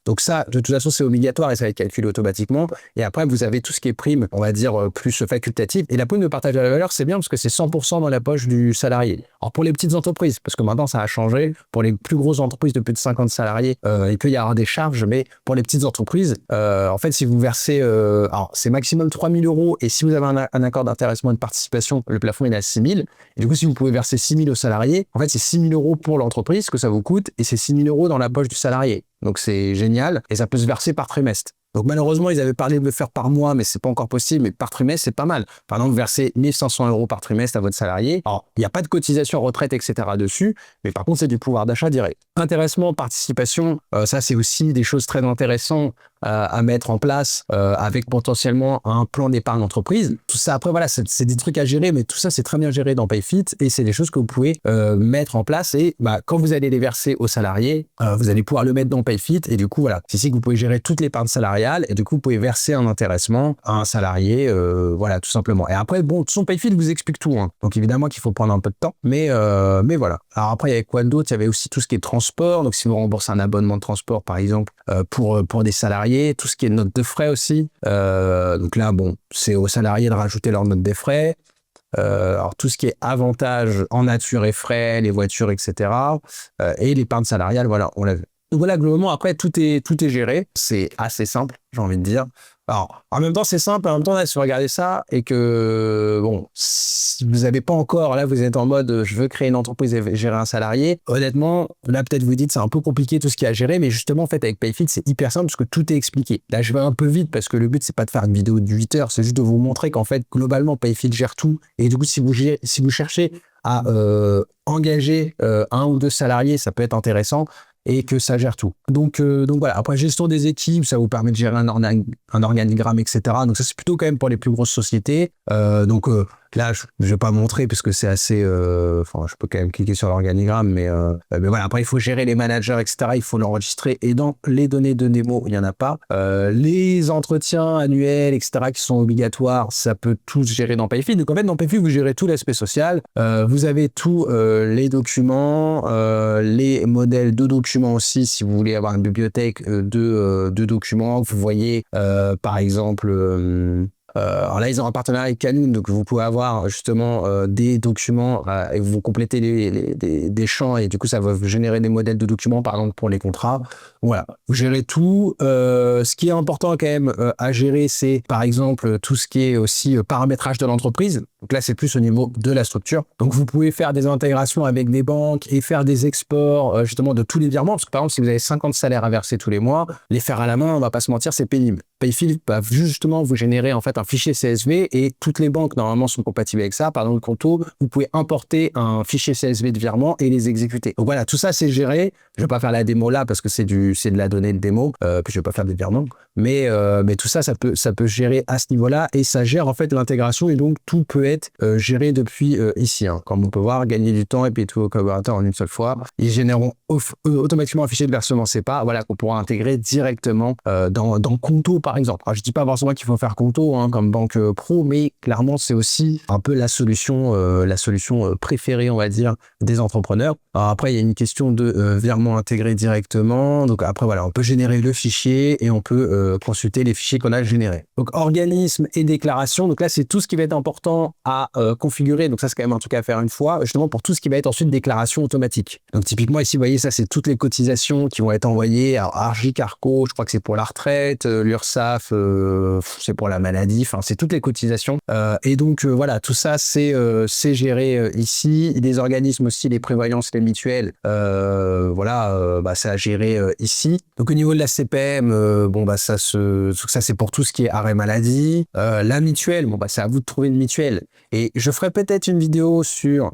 Donc ça, de toute façon, c'est obligatoire et ça va être calculé automatiquement. Et après, vous avez tout ce qui est prime, on va dire, plus facultative. Et la prime de partage de la valeur, c'est bien parce que c'est 100% dans la poche du salarié. Alors pour les petites entreprises, parce que maintenant, ça a changé. Pour les plus grosses entreprises de plus de 50 salariés, il peut y avoir des charges, mais pour les petites entreprises, en fait, si vous versez, alors c'est maximum 3 000 € et si vous avez un accord d'intéressement et de participation, le plafond il est à 6 000. Et du coup, si vous pouvez verser 6 000 aux salariés, en fait, c'est 6 000 € pour l'entreprise que ça vous coûte et c'est 6 000 € dans la poche du salarié. Donc c'est génial et ça peut se verser par trimestre. Donc malheureusement, ils avaient parlé de le faire par mois, mais c'est pas encore possible. Mais par trimestre, c'est pas mal. Par exemple, verser 1 500 € par trimestre à votre salarié. Alors, il n'y a pas de cotisation retraite, etc. dessus, mais par contre, c'est du pouvoir d'achat direct. Intéressement, participation, ça c'est aussi des choses très intéressantes à mettre en place avec potentiellement un plan d'épargne entreprise. Tout ça, après, voilà, c'est des trucs à gérer, mais tout ça, c'est très bien géré dans Payfit et c'est des choses que vous pouvez mettre en place et quand vous allez les verser aux salariés, vous allez pouvoir le mettre dans Payfit et du coup, voilà, c'est ici que vous pouvez gérer toute l'épargne salariale et du coup, vous pouvez verser un intéressement à un salarié, voilà, tout simplement. Et après, bon, son Payfit vous explique tout, hein. Donc évidemment qu'il faut prendre un peu de temps, mais voilà. Alors après, il y avait quoi d'autre? Il y avait aussi tout ce qui est transport. Donc si vous remboursez un abonnement de transport, par exemple, pour des salariés, tout ce qui est note de frais aussi. Donc là, bon, c'est aux salariés de rajouter leur note des frais. Alors tout ce qui est avantages en nature et frais, les voitures, etc. Et l'épargne salariale, voilà, on l'a vu. Donc voilà, globalement, après, tout est géré. C'est assez simple, j'ai envie de dire. Alors, en même temps, c'est simple. En même temps, là, si vous regardez ça et que, bon, si vous n'avez pas encore, là, vous êtes en mode, je veux créer une entreprise et gérer un salarié. Honnêtement, là, peut-être vous dites, c'est un peu compliqué tout ce qu'il y a à gérer, mais justement, en fait, avec Payfit, c'est hyper simple parce que tout est expliqué. Là, je vais un peu vite parce que le but, c'est pas de faire une vidéo de 8 heures, c'est juste de vous montrer qu'en fait, globalement, Payfit gère tout. Et du coup, si vous cherchez à engager un ou deux salariés, ça peut être intéressant. Et que ça gère tout. Donc voilà, après gestion des équipes, ça vous permet de gérer un organigramme, etc. Donc ça, c'est plutôt quand même pour les plus grosses sociétés. Là, je ne vais pas montrer parce que c'est assez... Enfin, je peux quand même cliquer sur l'organigramme, mais voilà, après, il faut gérer les managers, etc. Il faut l'enregistrer. Et dans les données de démo, il n'y en a pas. Les entretiens annuels, etc., qui sont obligatoires, ça peut tout se gérer dans Payfit. Donc en fait, dans Payfit, vous gérez tout l'aspect social. Vous avez tous les documents, les modèles de documents aussi, si vous voulez avoir une bibliothèque de documents. Vous voyez, par exemple... alors là, ils ont un partenariat avec Canune, donc vous pouvez avoir justement des documents et vous complétez des champs et du coup, ça va vous générer des modèles de documents, par exemple, pour les contrats. Voilà, vous gérez tout. Ce qui est important quand même à gérer, c'est par exemple tout ce qui est aussi paramétrage de l'entreprise. Donc là, c'est plus au niveau de la structure. Donc, vous pouvez faire des intégrations avec des banques et faire des exports justement de tous les virements. Parce que par exemple, si vous avez 50 salaires à verser tous les mois, les faire à la main, on va pas se mentir, c'est pénible. Payfit va justement vous générer en fait un fichier CSV et toutes les banques normalement sont compatibles avec ça. Par exemple, le Conto, vous pouvez importer un fichier CSV de virement et les exécuter. Donc voilà, tout ça c'est géré. Je vais pas faire la démo là parce que c'est de la donnée de démo. Puis je vais pas faire des virements. Mais tout ça, ça peut gérer à ce niveau-là et ça gère en fait l'intégration et donc tout peut être géré depuis ici. Hein. Comme on peut voir, gagner du temps et puis tous vos collaborateurs en une seule fois. Ils génèrent automatiquement un fichier de versement SEPA, voilà, qu'on pourra intégrer directement dans Conto par exemple. Alors, je dis pas forcément qu'il faut faire Conto hein, comme banque pro, mais clairement c'est aussi un peu la solution préférée, on va dire, des entrepreneurs. Alors après, il y a une question de virement intégré directement. Donc après, voilà, on peut générer le fichier et on peut consulter les fichiers qu'on a générés. Donc organisme et déclaration. Donc là, c'est tout ce qui va être important à configurer. Donc ça, c'est quand même un truc à faire une fois, justement pour tout ce qui va être ensuite déclaration automatique. Donc typiquement ici, vous voyez, ça, c'est toutes les cotisations qui vont être envoyées. Alors Argic, Arco, je crois que c'est pour la retraite, l'URSSAF, c'est pour la maladie, enfin, c'est toutes les cotisations. Et donc voilà, tout ça, c'est géré ici. Les organismes aussi, les prévoyances, les mutuelles, voilà, c'est à gérer ici. Donc au niveau de la CPM, bon, ça c'est pour tout ce qui est arrêt maladie. La mutuelle, bon, c'est à vous de trouver une mutuelle. Et je ferai peut-être une vidéo sur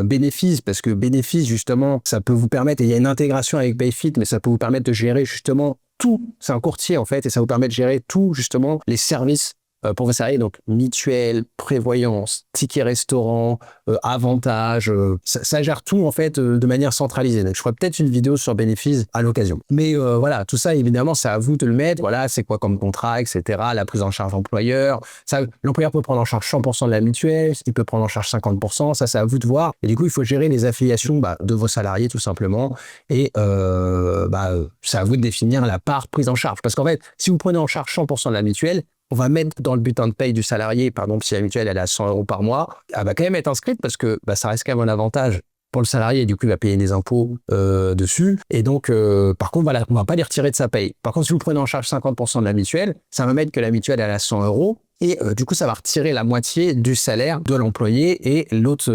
bénéfices, parce que bénéfices, justement, ça peut vous permettre, et il y a une intégration avec Payfit, mais ça peut vous permettre de gérer justement tout. C'est un courtier, en fait, et ça vous permet de gérer tout, justement, les services pour vos salariés, donc mutuelle, prévoyance, ticket restaurant, avantages, ça gère tout en fait de manière centralisée. Donc je ferai peut-être une vidéo sur bénéfices à l'occasion. Mais voilà, tout ça évidemment c'est à vous de le mettre. Voilà, c'est quoi comme contrat, etc. La prise en charge employeur. Ça, l'employeur peut prendre en charge 100% de la mutuelle, il peut prendre en charge 50%. Ça c'est à vous de voir. Et du coup il faut gérer les affiliations de vos salariés tout simplement. Et c'est à vous de définir la part prise en charge. Parce qu'en fait, si vous prenez en charge 100% de la mutuelle, on va mettre dans le bulletin de paye du salarié, par exemple, si la mutuelle elle est à 100 € par mois, elle va quand même être inscrite parce que ça reste quand même un avantage pour le salarié et du coup, il va payer des impôts dessus. Et donc, par contre, voilà, on ne va pas les retirer de sa paye. Par contre, si vous prenez en charge 50% de la mutuelle, ça va mettre que la mutuelle elle est à 100 € et du coup, ça va retirer la moitié du salaire de l'employé et l'autre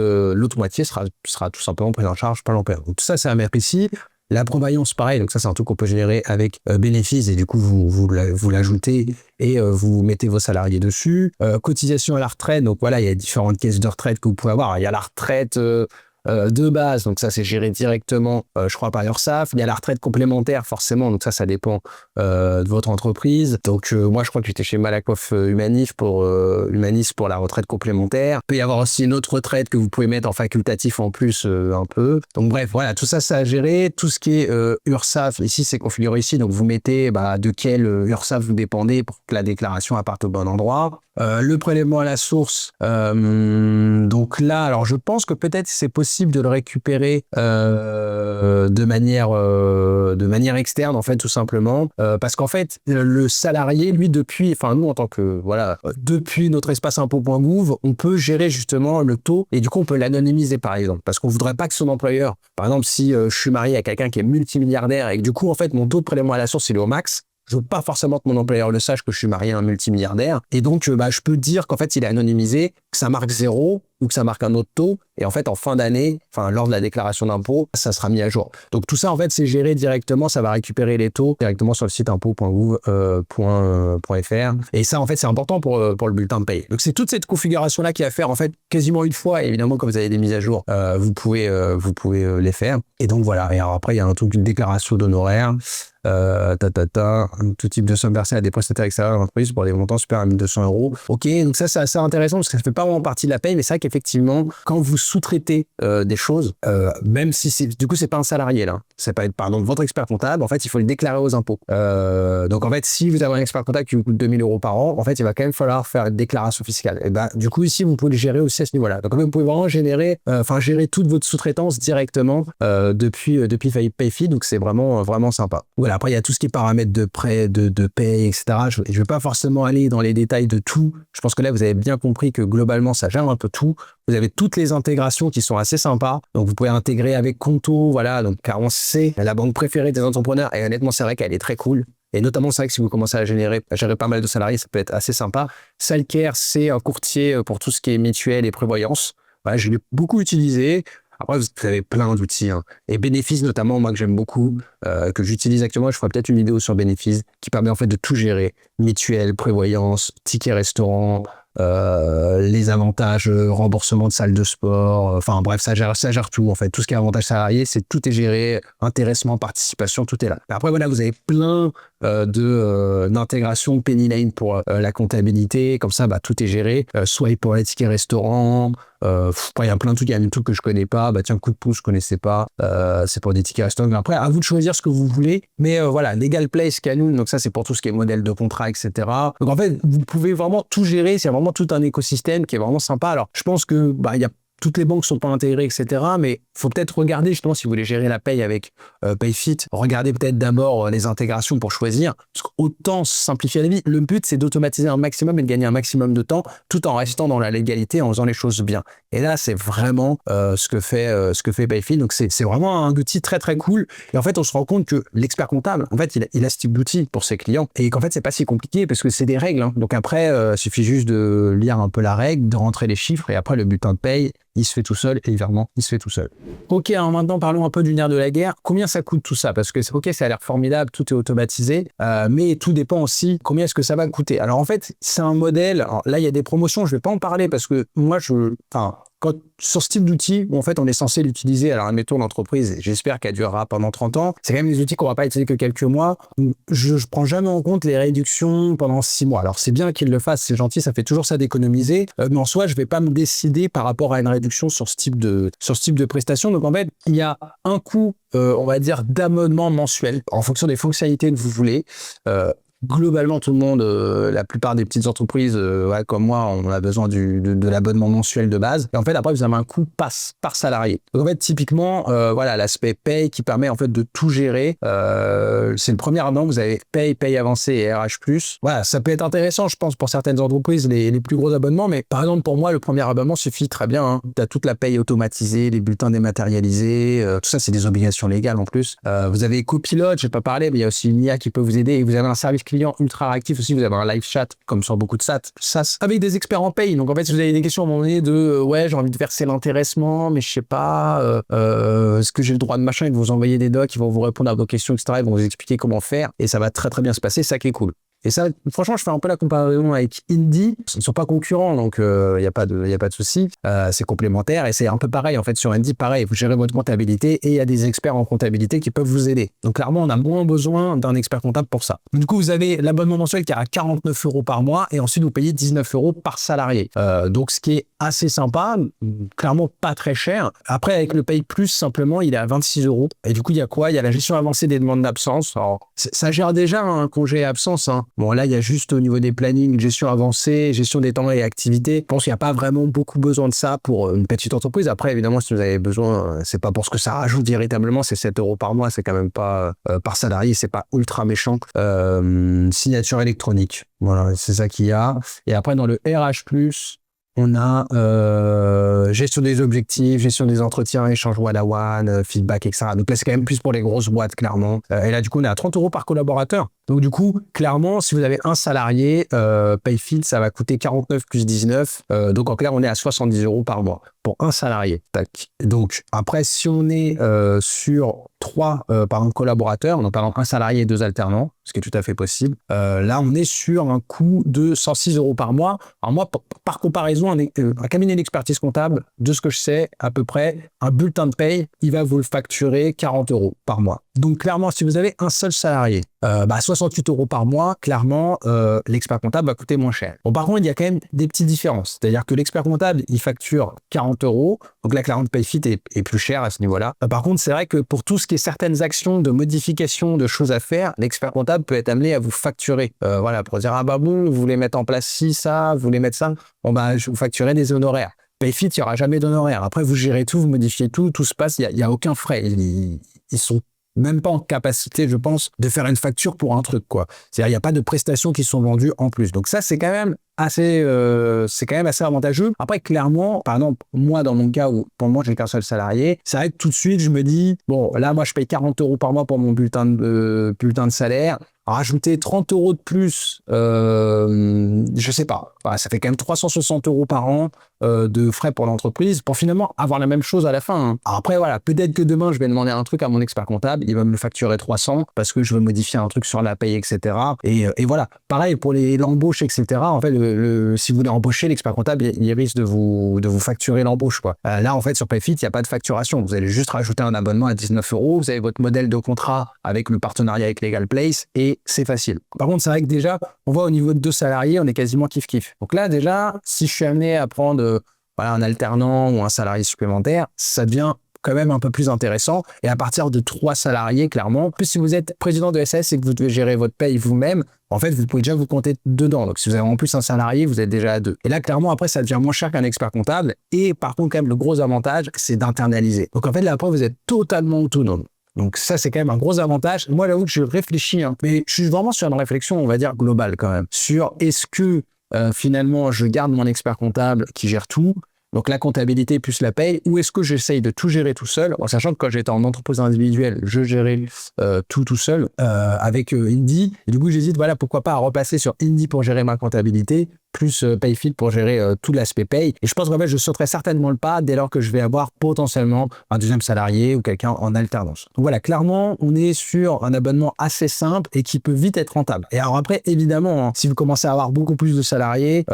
moitié sera tout simplement prise en charge par l'employeur. Donc, tout ça, c'est à mettre ici. La prévoyance, pareil, donc ça c'est un truc qu'on peut générer avec bénéfices et du coup vous l'ajoutez et vous mettez vos salariés dessus. Cotisation à la retraite, donc voilà, il y a différentes caisses de retraite que vous pouvez avoir. Il y a la retraite de base, donc ça c'est géré directement, je crois, par l'URSSAF. Il y a la retraite complémentaire, forcément, donc ça dépend de votre entreprise. Donc moi je crois que j'étais chez Malakoff Humanis pour la retraite complémentaire. Il peut y avoir aussi une autre retraite que vous pouvez mettre en facultatif en plus un peu. Donc bref, voilà, tout ça c'est à gérer. Tout ce qui est URSSAF, ici c'est configuré ici, donc vous mettez de quel URSSAF vous dépendez pour que la déclaration parte au bon endroit. Le prélèvement à la source, donc là, alors je pense que peut-être c'est possible de le récupérer de manière externe en fait, tout simplement, parce qu'en fait le salarié, lui, nous en tant que depuis notre espace impôt.gouv, on peut gérer justement le taux et du coup on peut l'anonymiser par exemple, parce qu'on voudrait pas que son employeur, par exemple si je suis marié à quelqu'un qui est multimilliardaire et que du coup en fait mon taux de prélèvement à la source il est au max. Je veux pas forcément que mon employeur le sache que je suis marié à un multimilliardaire. Et donc, je peux dire qu'en fait, il est anonymisé, que ça marque 0 ou que ça marque un autre taux. Et en fait, en fin d'année, lors de la déclaration d'impôt, ça sera mis à jour. Donc, tout ça, en fait, c'est géré directement. Ça va récupérer les taux directement sur le site impôt.gouv.fr. Et ça, en fait, c'est important pour le bulletin de paye. Donc, c'est toute cette configuration-là qui va faire, en fait, quasiment une fois. Et évidemment, quand vous avez des mises à jour, vous pouvez les faire. Et donc, voilà. Et alors, après, il y a un truc, une déclaration d'honoraires. Tout type de somme versée à des prestataires extérieurs de l'entreprise pour des montants supérieurs à 1 200 €. Ok, donc ça c'est assez intéressant parce que ça fait pas vraiment partie de la paye, mais c'est vrai qu'effectivement, quand vous sous-traitez des choses, même si c'est pas un salarié là, ça peut être par exemple votre expert comptable, en fait il faut le déclarer aux impôts. Donc en fait, si vous avez un expert comptable qui vous coûte 2 000 € par an, en fait il va quand même falloir faire une déclaration fiscale. Et du coup ici vous pouvez le gérer aussi à ce niveau-là. Donc vous pouvez vraiment gérer toute votre sous-traitance directement depuis Payfit, donc c'est vraiment sympa. Voilà. Après, il y a tout ce qui est paramètres de prêt, de paye, etc. Je ne vais pas forcément aller dans les détails de tout. Je pense que là, vous avez bien compris que globalement, ça gère un peu tout. Vous avez toutes les intégrations qui sont assez sympas. Donc, vous pouvez intégrer avec Conto. Voilà. Donc, car on sait, la banque préférée des entrepreneurs. Et honnêtement, c'est vrai qu'elle est très cool. Et notamment, c'est vrai que si vous commencez à gérer pas mal de salariés, ça peut être assez sympa. Salcare, c'est un courtier pour tout ce qui est mutuelle et prévoyance. Voilà, je l'ai beaucoup utilisé. Après, vous avez plein d'outils. Et bénéfices, notamment, moi, que j'aime beaucoup, que j'utilise actuellement, je ferai peut-être une vidéo sur bénéfices qui permet en fait de tout gérer. Mutuelle, prévoyance, ticket restaurant, les avantages, remboursement de salle de sport, bref, ça gère tout en fait. Tout ce qui est avantage salarié, tout est géré, intéressement, participation, tout est là. Mais après, voilà, vous avez plein d'intégration Penny Lane pour la comptabilité, comme ça, tout est géré. Swipe pour les tickets restaurant. Après, il y a plein de trucs, il y a un truc que je connais pas. Tiens, coup de pouce, je connaissais pas. C'est pour des tickets restaurant. Mais après, à vous de choisir ce que vous voulez. Mais voilà, Legal Place, Canoun, donc ça, c'est pour tout ce qui est modèle de contrat, etc. Donc en fait, vous pouvez vraiment tout gérer. C'est vraiment tout un écosystème qui est vraiment sympa. Alors, je pense que il y a toutes les banques sont pas intégrées, etc. Mais faut peut-être regarder justement si vous voulez gérer la paye avec PayFit, regardez peut-être d'abord les intégrations pour choisir. Parce qu'autant simplifier la vie, le but c'est d'automatiser un maximum et de gagner un maximum de temps tout en restant dans la légalité, en faisant les choses bien. Et là, c'est vraiment ce que fait PayFit. Donc c'est vraiment un outil très très cool. Et en fait, on se rend compte que l'expert comptable, en fait, il a ce type d'outil pour ses clients et qu'en fait, c'est pas si compliqué parce que c'est des règles. Hein. Donc après, il suffit juste de lire un peu la règle, de rentrer les chiffres et après le bulletin de paye, il se fait tout seul et le virement, il se fait tout seul. Ok, alors maintenant parlons un peu du nerf de la guerre. Combien ça coûte tout ça? Parce que ok, ça a l'air formidable, tout est automatisé, mais tout dépend aussi combien est-ce que ça va coûter. Alors en fait, c'est un modèle. Alors là, il y a des promotions, je vais pas en parler parce que moi, sur ce type d'outil, où en fait on est censé l'utiliser, alors admettons l'entreprise, j'espère qu'elle durera pendant 30 ans, c'est quand même des outils qu'on va pas utiliser que quelques mois. Je prends jamais en compte les réductions pendant 6 mois. Alors c'est bien qu'ils le fassent, c'est gentil, ça fait toujours ça d'économiser, mais en soi je vais pas me décider par rapport à une réduction sur ce type de prestation. Donc en fait, il y a un coût, on va dire, d'abonnement mensuel en fonction des fonctionnalités que vous voulez. Globalement, tout le monde, la plupart des petites entreprises, comme moi, on a besoin de l'abonnement mensuel de base. Et en fait, après, vous avez un coût par salarié. Donc en fait, typiquement, voilà, l'aspect paye qui permet en fait de tout gérer. C'est le premier abonnement. Vous avez paye avancée et RH+. Voilà, ça peut être intéressant, je pense, pour certaines entreprises, les plus gros abonnements. Mais par exemple, pour moi, le premier abonnement suffit très bien. Hein. Tu as toute la paye automatisée, les bulletins dématérialisés. Tout ça, c'est des obligations légales en plus. Vous avez Copilot, je vais pas parler, mais il y a aussi une IA qui peut vous aider. Et vous avez un service client ultra réactif aussi, vous avez un live chat comme sur beaucoup de SaaS avec des experts en paye. Donc en fait, si vous avez des questions à un moment donné de ouais, j'ai envie de verser l'intéressement, mais je sais pas, est-ce que j'ai le droit de machin, ils vont vous envoyer des docs, ils vont vous répondre à vos questions, etc. Ils vont vous expliquer comment faire et ça va très très bien se passer, ça qui est cool. Et ça, franchement, je fais un peu la comparaison avec Indy. Ils ne sont pas concurrents, donc il n'y a pas de souci. C'est complémentaire et c'est un peu pareil. En fait, sur Indy, pareil, vous gérez votre comptabilité et il y a des experts en comptabilité qui peuvent vous aider. Donc clairement, on a moins besoin d'un expert comptable pour ça. Du coup, vous avez l'abonnement mensuel qui est à 49 € par mois et ensuite vous payez 19 € par salarié. Donc ce qui est assez sympa, clairement pas très cher. Après, avec le Pay Plus, simplement, il est à 26 €. Et du coup, il y a quoi? Il y a la gestion avancée des demandes d'absence. Alors, ça gère déjà un congé absence, hein. Bon, là, il y a juste au niveau des plannings, gestion avancée, gestion des temps et activités. Je pense qu'il n'y a pas vraiment beaucoup besoin de ça pour une petite entreprise. Après, évidemment, si vous avez besoin, c'est pas pour ce que ça rajoute véritablement, c'est 7 € par mois, c'est quand même pas par salarié, c'est pas ultra méchant. Signature électronique, voilà, c'est ça qu'il y a. Et après, dans le RH+, on a gestion des objectifs, gestion des entretiens, échange one-à-one, feedback, etc. Donc là, c'est quand même plus pour les grosses boîtes, clairement. Et là, du coup, on est à 30 € par collaborateur. Donc du coup, clairement, si vous avez un salarié, PayFit, ça va coûter 49 plus 19. Donc en clair, on est à 70 € par mois pour un salarié. Tac. Donc après, si on est sur 3 par un collaborateur, donc par exemple un salarié et 2 alternants, ce qui est tout à fait possible, là, on est sur un coût de 106 € par mois. Alors moi, par comparaison, un cabinet d'expertise comptable, de ce que je sais, à peu près, un bulletin de paye, il va vous le facturer 40 € par mois. Donc clairement, si vous avez un seul salarié, 68 € par mois, clairement, l'expert comptable va coûter moins cher. Bon, par contre, il y a quand même des petites différences. C'est-à-dire que l'expert comptable, il facture 40 €. Donc là, clairement, PayFit est plus cher à ce niveau-là. Par contre, c'est vrai que pour tout ce qui est certaines actions de modification, de choses à faire, l'expert comptable peut être amené à vous facturer. Voilà, pour dire, ah bah bon, vous voulez mettre en place ci, ça, vous voulez mettre ça, bon bah, je vous facturerai des honoraires. PayFit, il n'y aura jamais d'honoraires. Après, vous gérez tout, vous modifiez tout, tout se passe, il n'y a aucun frais. Ils sont même pas en capacité, je pense, de faire une facture pour un truc, quoi. C'est-à-dire, il n'y a pas de prestations qui sont vendues en plus. Donc ça, c'est quand même assez avantageux. Après, clairement, par exemple, moi, dans mon cas où pour moi, j'ai qu'un seul salarié, c'est vrai que tout de suite, je me dis, bon, là, moi, je paye 40 € par mois pour mon bulletin de salaire. Rajouter 30 € de plus, je sais pas. Voilà, ça fait quand même 360 € par an de frais pour l'entreprise pour finalement avoir la même chose à la fin. Hein. Alors après, voilà, peut-être que demain, je vais demander un truc à mon expert comptable, il va me le facturer 300 parce que je veux modifier un truc sur la paye, etc. Et voilà. Pareil pour l'embauche, etc. En fait, si vous voulez embaucher, l'expert comptable, il risque de vous facturer l'embauche, quoi. Là, en fait, sur PayFit, il n'y a pas de facturation. Vous allez juste rajouter un abonnement à 19 €. Vous avez votre modèle de contrat avec le partenariat avec Legal Place et c'est facile. Par contre, c'est vrai que déjà, on voit au niveau de 2 salariés, on est quasiment kiff-kiff. Donc là, déjà, si je suis amené à prendre un alternant ou un salarié supplémentaire, ça devient quand même un peu plus intéressant. Et à partir de 3 salariés, clairement, plus si vous êtes président de SAS et que vous devez gérer votre paye vous-même, en fait, vous pouvez déjà vous compter dedans. Donc, si vous avez en plus un salarié, vous êtes déjà à 2. Et là, clairement, après, ça devient moins cher qu'un expert comptable. Et par contre, quand même, le gros avantage, c'est d'internaliser. Donc, en fait, là, après, vous êtes totalement autonome. Donc ça, c'est quand même un gros avantage. Moi, j'avoue que je réfléchis, mais je suis vraiment sur une réflexion, on va dire, globale quand même. Sur est-ce que finalement, je garde mon expert comptable qui gère tout, donc la comptabilité plus la paye, ou est-ce que j'essaye de tout gérer tout seul, en sachant que quand j'étais en entreprise individuelle, je gérais tout seul avec Indy. Et du coup, j'hésite, voilà, pourquoi pas à repasser sur Indy pour gérer ma comptabilité, plus Payfit pour gérer tout l'aspect paye. Et je pense qu'en fait, je sauterai certainement le pas dès lors que je vais avoir potentiellement un deuxième salarié ou quelqu'un en alternance. Donc voilà, clairement, on est sur un abonnement assez simple et qui peut vite être rentable. Et alors après, évidemment, hein, si vous commencez à avoir beaucoup plus de salariés,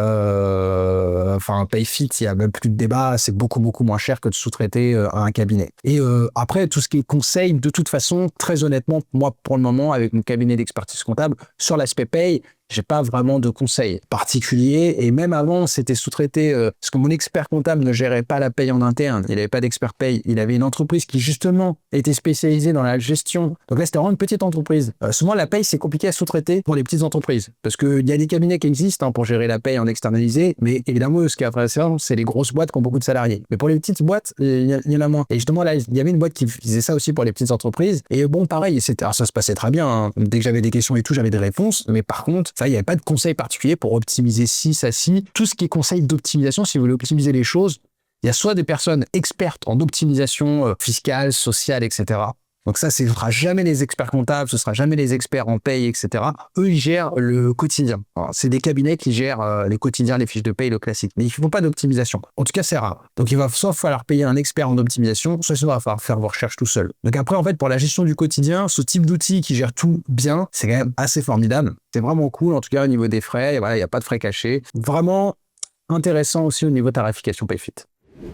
Payfit, il y a même plus de débat, c'est beaucoup moins cher que de sous-traiter à un cabinet. Et après, tout ce qui est conseil, de toute façon, très honnêtement, moi, pour le moment, avec mon cabinet d'expertise comptable, sur l'aspect paye, j'ai pas vraiment de conseils particuliers. Et même avant, c'était sous-traité parce que mon expert comptable ne gérait pas la paye en interne. Il n'avait pas d'expert paye. Il avait une entreprise qui, justement, était spécialisée dans la gestion. Donc là, c'était vraiment une petite entreprise. Souvent, la paye, c'est compliqué à sous-traiter pour les petites entreprises parce qu'il y a des cabinets qui existent pour gérer la paye en externalisé. Mais évidemment, ce qui est intéressant, c'est les grosses boîtes qui ont beaucoup de salariés. Mais pour les petites boîtes, il y en a moins. Et justement, là, il y avait une boîte qui faisait ça aussi pour les petites entreprises. Et bon, pareil, ça se passait très bien. Hein. Dès que j'avais des questions et tout, j'avais des réponses. Mais par contre, il n'y avait pas de conseils particuliers pour optimiser ci, ça, ci. Tout ce qui est conseil d'optimisation, si vous voulez optimiser les choses, il y a soit des personnes expertes en optimisation fiscale, sociale, etc. Donc ça, ce ne sera jamais les experts comptables, ce ne sera jamais les experts en paye, etc. Eux, ils gèrent le quotidien. C'est des cabinets qui gèrent les quotidiens, les fiches de paye, le classique. Mais ils ne font pas d'optimisation. En tout cas, c'est rare. Donc il va soit falloir payer un expert en optimisation, soit il va falloir faire vos recherches tout seul. Donc après, en fait, pour la gestion du quotidien, ce type d'outil qui gère tout bien, c'est quand même assez formidable. C'est vraiment cool, en tout cas au niveau des frais. Et voilà, il n'y a pas de frais cachés. Vraiment intéressant aussi au niveau tarification Payfit.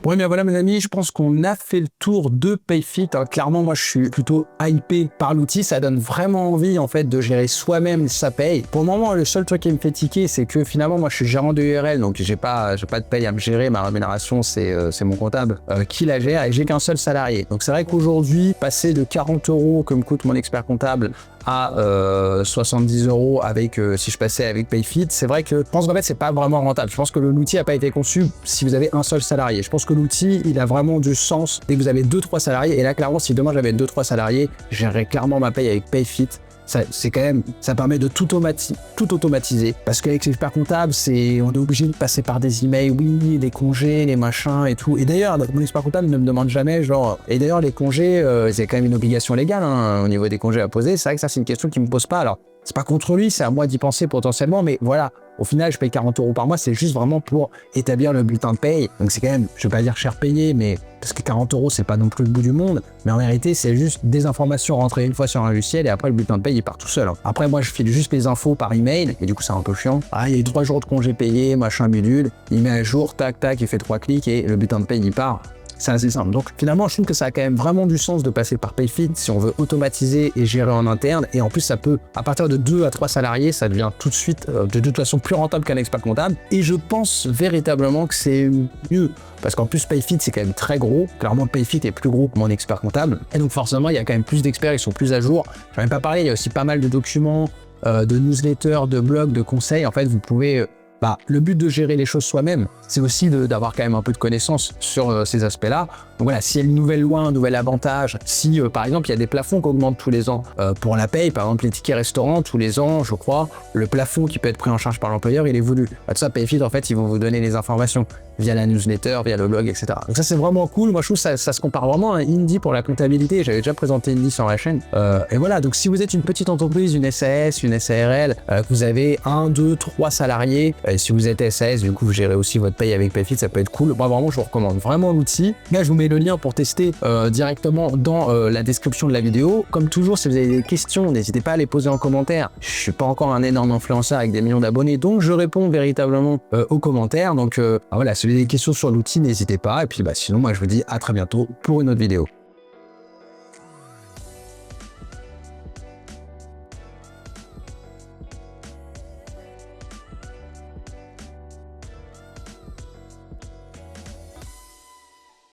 Bon, bien voilà mes amis, je pense qu'on a fait le tour de Payfit. Clairement, moi je suis plutôt hypé par l'outil, ça donne vraiment envie en fait de gérer soi-même sa paye. Pour le moment, le seul truc qui me fait tiquer, c'est que finalement moi je suis gérant de URL, donc j'ai pas de paye à me gérer, ma rémunération c'est mon comptable qui la gère et j'ai qu'un seul salarié. Donc c'est vrai qu'aujourd'hui, passer de 40 € que me coûte mon expert comptable à 70 € avec si je passais avec Payfit, c'est vrai que je pense qu'en fait c'est pas vraiment rentable. Je pense que l'outil n'a pas été conçu si vous avez un seul salarié. Je pense que l'outil il a vraiment du sens dès que vous avez 2-3 salariés. Et là clairement, si demain j'avais 2-3 salariés, je gérerais clairement ma paye avec Payfit. C'est quand même, ça permet de tout automatiser. Parce qu'avec l'expert comptable, on est obligé de passer par des emails, oui, les congés, les machins et tout. Et d'ailleurs, mon expert comptable ne me demande jamais, et d'ailleurs, les congés, c'est quand même une obligation légale, au niveau des congés à poser. C'est vrai que ça, c'est une question qui me pose pas. Alors, c'est pas contre lui, c'est à moi d'y penser potentiellement, mais voilà. Au final, je paye 40 € par mois, c'est juste vraiment pour établir le bulletin de paye. Donc c'est quand même, je vais pas dire cher payé, mais parce que 40 €, c'est pas non plus le bout du monde. Mais en vérité, c'est juste des informations rentrées une fois sur un logiciel et après le bulletin de paye, il part tout seul. Après, moi, je file juste les infos par email et du coup, c'est un peu chiant. Ah, il y a eu 3 jours de congés payés, machin bidule. Il met à jour, tac, tac, il fait 3 clics et le bulletin de paye, il part. C'est assez simple. Donc finalement, je trouve que ça a quand même vraiment du sens de passer par Payfit si on veut automatiser et gérer en interne. Et en plus, ça peut, à partir de 2 à 3 salariés, ça devient tout de suite de toute façon plus rentable qu'un expert comptable. Et je pense véritablement que c'est mieux. Parce qu'en plus, Payfit, c'est quand même très gros. Clairement, Payfit est plus gros que mon expert comptable. Et donc forcément, il y a quand même plus d'experts, ils sont plus à jour. Je n'en ai pas parlé, il y a aussi pas mal de documents, de newsletters, de blogs, de conseils. En fait, vous pouvez... le but de gérer les choses soi-même, c'est aussi d'avoir quand même un peu de connaissances sur ces aspects-là. Donc voilà, s'il y a une nouvelle loi, un nouvel avantage, si par exemple il y a des plafonds qui augmentent tous les ans pour la paye, par exemple les tickets restaurants, tous les ans, je crois, le plafond qui peut être pris en charge par l'employeur, il est voulu. Tout ça, Payfit, en fait, ils vont vous donner les informations via la newsletter, via le blog, etc. Donc ça, c'est vraiment cool. Moi, je trouve que ça se compare vraiment à Indy pour la comptabilité. J'avais déjà présenté Indy sur la chaîne. Et voilà, donc si vous êtes une petite entreprise, une SAS, une SARL, que vous avez 1, 2, 3 salariés, et si vous êtes SAS, du coup, vous gérez aussi votre paye avec Payfit, ça peut être cool. Moi, vraiment, je vous recommande vraiment l'outil. Là, je vous mets le lien pour tester directement dans la description de la vidéo. Comme toujours, si vous avez des questions, n'hésitez pas à les poser en commentaire. Je suis pas encore un énorme influenceur avec des millions d'abonnés, donc je réponds véritablement aux commentaires. Donc voilà, si vous avez des questions sur l'outil, n'hésitez pas. Et puis sinon, moi, je vous dis à très bientôt pour une autre vidéo.